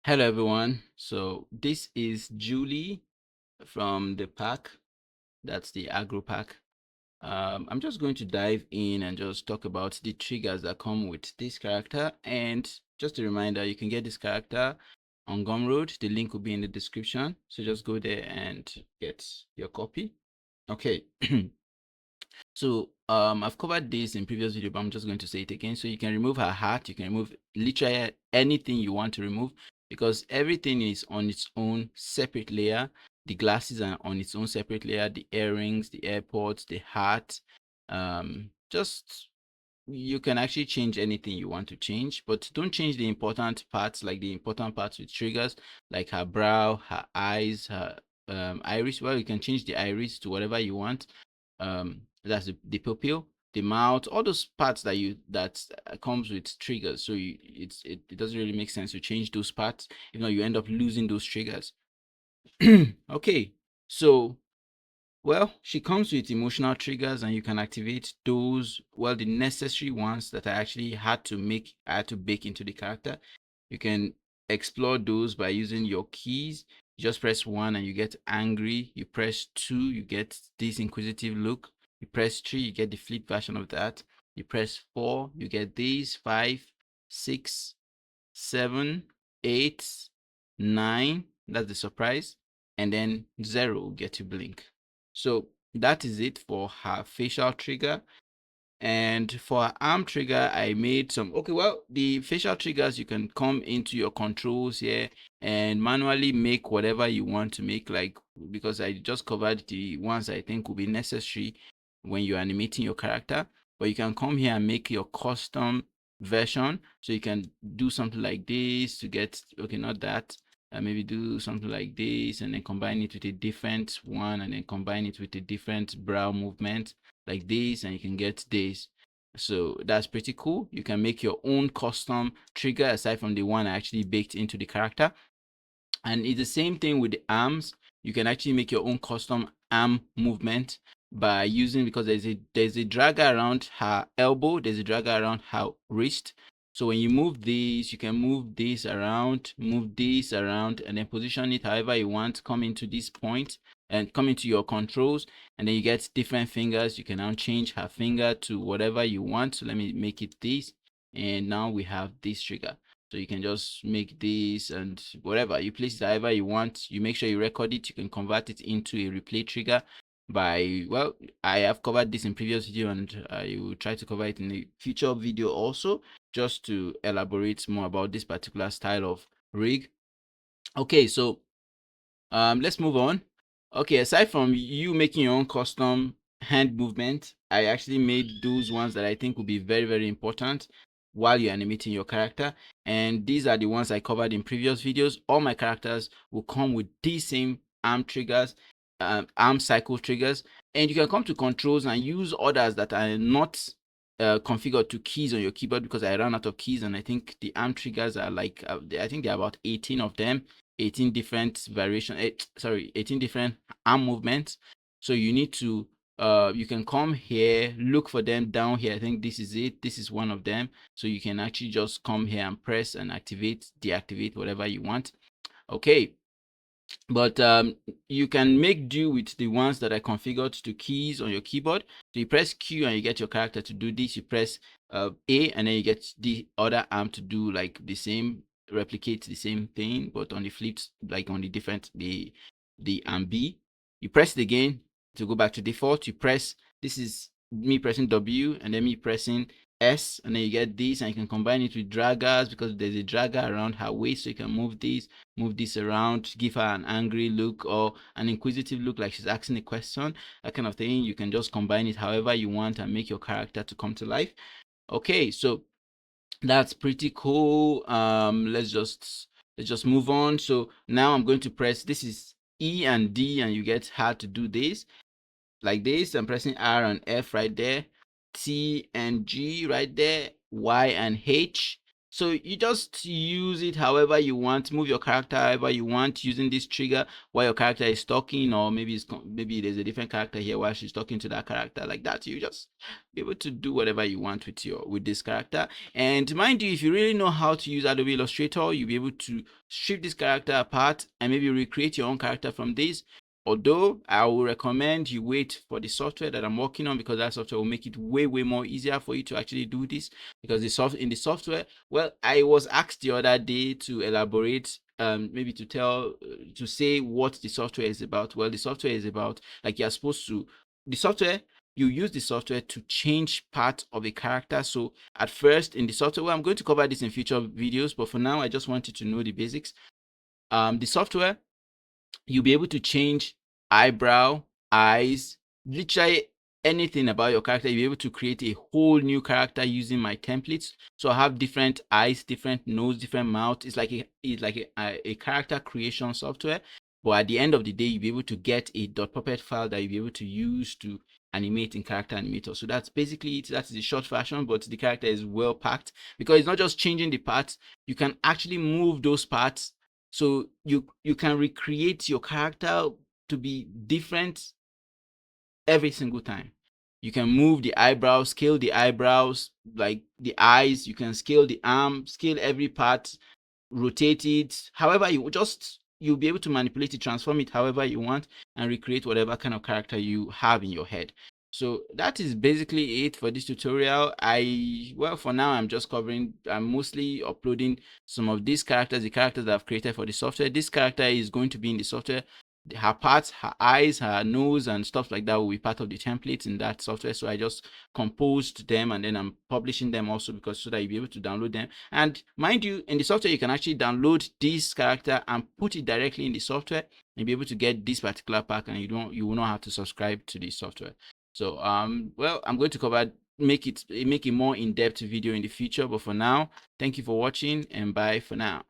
Hello everyone. So this is Julie from the pack. That's the agro pack. I'm just going to dive in and just talk about the triggers that come with this character. And just a reminder, you can get this character on Gumroad. The link will be in the description. So just go there and get your copy. Okay. So I've covered this in previous video, but I'm just going to say it again. So you can remove her hat, you can remove literally anything you want to remove because everything is on its own separate layer. The glasses are on its own separate layer, the earrings, the AirPods, the hat. Just you can actually change anything you want to change, but don't change the important parts, like the important parts with triggers, like her brow, her eyes, her iris. Well, you can change the iris to whatever you want. That's the pupil, the mouth, all those parts that comes with triggers. So it doesn't really make sense to change those parts. If not, you end up losing those triggers. Okay, so well, she comes with emotional triggers and you can activate those, well, the necessary ones that I actually had to bake into the character. You can explore those by using your keys. You just press 1 and you get angry. You press 2, you get this inquisitive look. You press 3, you get the flip version of that. You press 4, you get these. 5, 6, 7, 8, 9. That's the surprise. And then 0 get to blink. So that is it for her facial trigger. And for her arm trigger, I made some, okay, well, the facial triggers, you can come into your controls here and manually make whatever you want to make, like, because I just covered the ones I think will be necessary when you're animating your character. But you can come here and make your custom version. So you can do something like this to get, okay, not that, maybe do something like this and then combine it with a different one and then combine it with a different brow movement like this, and you can get this. So that's pretty cool. You can make your own custom trigger aside from the one I actually baked into the character. And it's the same thing with the arms. You can actually make your own custom arm movement by using, because there's a dragger around her elbow, there's a dragger around her wrist. So when you move these, you can move this around, move this around, and then position it however you want. Come into this point and come into your controls, and then you get different fingers. You can now change her finger to whatever you want. So let me make it this, and now we have this trigger. So you can just make this and whatever, you place it however you want. You make sure you record it. You can convert it into a replay trigger by, well, I have covered this in previous video and I will try to cover it in a future video also, just to elaborate more about this particular style of rig. Okay, so let's move on. Okay, aside from you making your own custom hand movement, I actually made those ones that I think will be very, very important while you're animating your character. And these are the ones I covered in previous videos. All my characters will come with these same arm triggers, arm cycle triggers. And you can come to controls and use others that are not configured to keys on your keyboard, because I ran out of keys and I think the arm triggers are like, I think there are about 18 of them. 18 different variation, 18 different arm movements. So you need to you can come here, look for them down here. I think this is it. This is one of them. So you can actually just come here and press and activate, deactivate, whatever you want. Okay, but you can make do with the ones that are configured to keys on your keyboard. So you press Q and you get your character to do this. You press A and then you get the other arm to do like the same, replicate the same thing, but on the flips, like on the different, the arm B. You press it again to go back to default. You press, this is me pressing W and then me pressing S, and then you get this, and you can combine it with draggers because there's a dragger around her waist, so you can move this around, give her an angry look or an inquisitive look like she's asking a question, that kind of thing. You can just combine it however you want and make your character to come to life. Okay, so that's pretty cool. Let's just move on. So now I'm going to press, this is E and D, and you get her to do this like this. I'm pressing R and F right there, T and G right there, Y and H. So you just use it however you want, move your character however you want using this trigger while your character is talking, or maybe there's a different character here while she's talking to that character like that. You just be able to do whatever you want with this character. And mind you, if you really know how to use Adobe Illustrator, you'll be able to strip this character apart and maybe recreate your own character from this. Although I will recommend you wait for the software that I'm working on, because that software will make it way more easier for you to actually do this. Because in the software, well, I was asked the other day to elaborate, maybe to say what the software is about. Well, the software is about, like, the software, you use the software to change part of a character. So at first in the software, well, I'm going to cover this in future videos, but for now, I just wanted to know the basics. The software, you'll be able to change eyebrow, eyes, literally anything about your character. You'll be able to create a whole new character using my templates. So I have different eyes, different nose, different mouth. It's like a character creation software. But at the end of the day, you'll be able to get a .puppet file that you'll be able to use to animate in Character Animator. So that's basically it. That's the short version, but the character is well packed because it's not just changing the parts. You can actually move those parts, so you can recreate your character to be different every single time. You can move the eyebrows, scale the eyebrows, like the eyes. You can scale the arm, scale every part, rotate it. However, you'll be able to manipulate it, transform it however you want, and recreate whatever kind of character you have in your head. So that is basically it for this tutorial. Well, for now, I'm mostly uploading some of these characters, the characters that I've created for the software. This character is going to be in the software. Her parts, her eyes, her nose, and stuff like that will be part of the templates in that software. So I just composed them and then I'm publishing them also, because so that you'll be able to download them. And mind you, in the software, you can actually download this character and put it directly in the software and be able to get this particular pack, and you will not have to subscribe to the software. So well, I'm going to make a more in-depth video in the future, but for now, thank you for watching and bye for now.